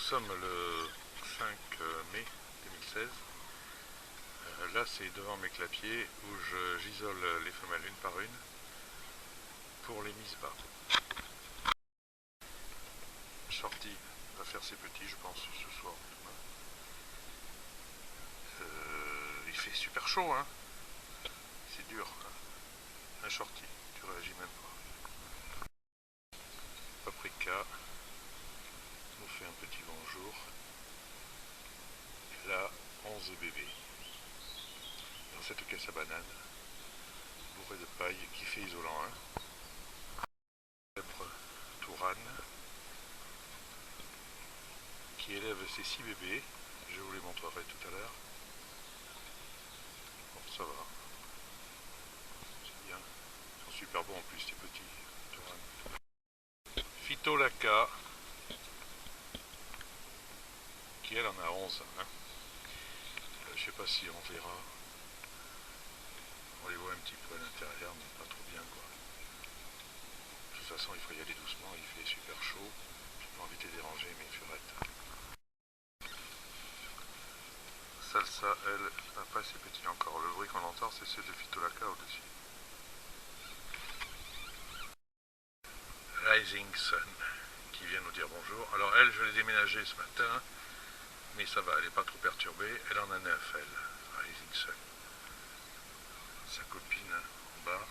sommes le 5 mai 2016. Là, c'est devant mes clapiers où j'isole les femelles une par une pour les mises bas. Shorty va faire ses petits, je pense, ce soir ou demain. Il fait super chaud, hein. C'est dur, hein. Un shorty, tu réagis même pas. Paprika nous fait un petit bonjour. Elle a 11 bébés. Dans cette caisse à banane, bourrée de paille qui fait isolant 1. Tourane qui élève ses 6 bébés. Je vous les montrerai tout à l'heure. Bon, ça va. C'est bien. Ils sont super bons en plus, ces petits Tourane. Phytolacca qui elle en a 11. Je sais pas si on verra. On les voit un petit peu à l'intérieur, mais pas trop bien quoi. De toute façon, il faut y aller doucement, il fait super chaud. J'ai pas envie de les déranger, mes furettes. Salsa, elle, n'a pas ses petits encore. Le bruit qu'on entend, c'est ceux de Phytolacca au-dessus. Rising Sun, qui vient nous dire bonjour. Alors elle, je l'ai déménagée ce matin, mais ça va, elle n'est pas trop perturbée. Elle en a 9, elle, Rising Sun. Sa copine en bas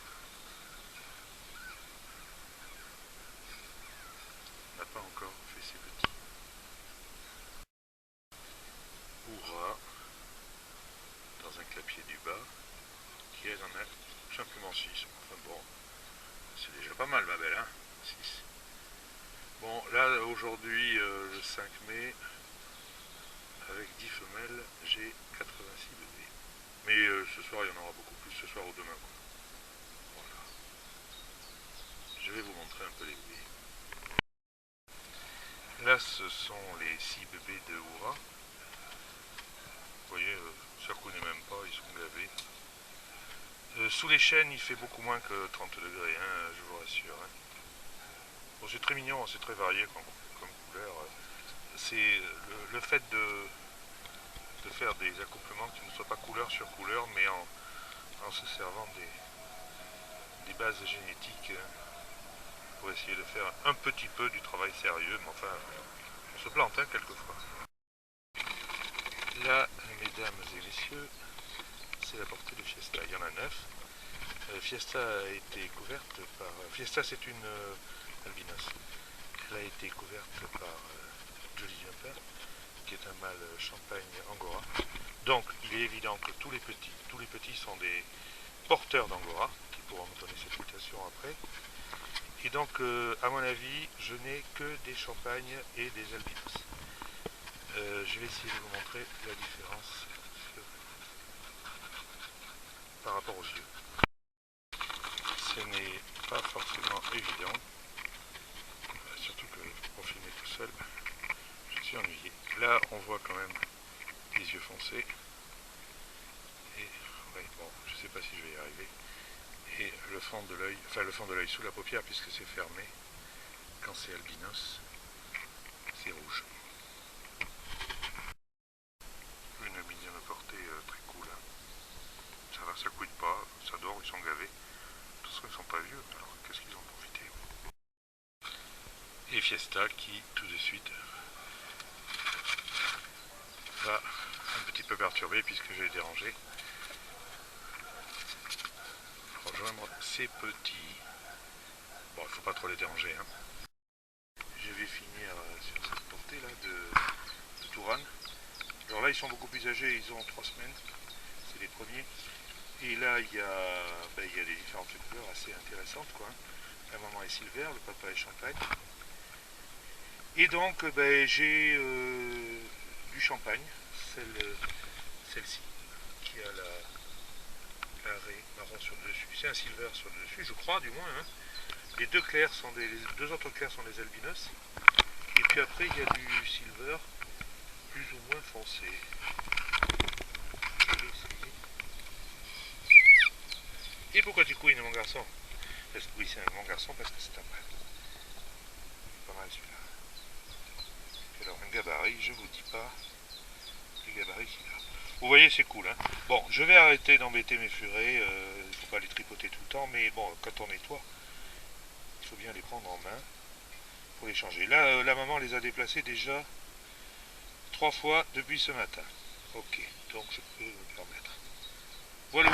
n'a pas encore fait ses petits. Oura, dans un clapier du bas, qui elle en a tout simplement 6. Enfin bon, c'est déjà pas mal ma belle, hein, 6. Bon, là aujourd'hui, le 5 mai, avec 10 femelles, j'ai 86 bébés. Mais ce soir, il y en aura beaucoup plus, ce soir ou demain, quoi. Voilà. Je vais vous montrer un peu les bébés. Là, ce sont les 6 bébés de Oura. Vous voyez, ça coule même pas, ils sont gavés. Sous les chênes, il fait beaucoup moins que 30 degrés, hein, je vous rassure. Hein. Bon, c'est très mignon, c'est très varié comme couleur. C'est le fait de faire des accouplements qui ne soient pas couleur sur couleur, mais en se servant des bases génétiques pour essayer de faire un petit peu du travail sérieux, mais enfin, on se plante hein, quelquefois. Là, mesdames et messieurs, c'est la portée de Fiesta. Il y en a 9. Fiesta a été couverte par... Fiesta, c'est une albinos. Elle a été couverte par Jolly Jumper, qui est un mâle champagne angora. Donc, il est évident que tous les petits sont des porteurs d'angora, qui pourront me donner cette mutation après. Et donc, à mon avis, je n'ai que des champagnes et des albinos. Je vais essayer de vous montrer la différence par rapport aux yeux. Ce n'est pas forcément évident, surtout que pour filmer tout seul, je suis ennuyé. Là, on voit quand même les yeux foncés. Et ouais, bon, je sais pas si je vais y arriver. Et le fond de l'œil, enfin le fond de l'œil sous la paupière puisque c'est fermé. Quand c'est albinos, c'est rouge. Une mignonne portée très cool. Ça va, ça couine pas, ça dort, ils sont gavés. De toute façon, ils sont pas vieux, alors qu'est-ce qu'ils ont profité. Et Fiesta qui, tout de suite, va un petit peu perturbé puisque je l'ai dérangé. Rejoindre ces petits. Bon, il faut pas trop les déranger. Hein. Je vais finir sur cette portée là de Tourane. Alors là, ils sont beaucoup plus âgés, ils ont 3 semaines. C'est les premiers. Et là, il y a des différentes couleurs assez intéressantes, quoi. La maman est silver, le papa est champagne. Et donc, j'ai du champagne, celle-ci, qui a la raie marron sur le dessus. C'est un silver sur le dessus, je crois, du moins. Hein. Les deux deux autres clairs sont des albinos. Et puis après, il y a du silver plus ou moins foncé. Je vais essayer. Et pourquoi tu couines, mon garçon? Oui, c'est un bon garçon parce que c'est un mâle. Pas mal celui-là. Alors un gabarit, je vous dis pas les gabarits qu'il a. Vous voyez, c'est cool, hein. Bon, je vais arrêter d'embêter mes furets, il faut pas les tripoter tout le temps, mais bon, quand on nettoie, il faut bien les prendre en main pour les changer. Là, la maman les a déplacés déjà 3 fois depuis ce matin. Ok, donc je peux me permettre. Voilà.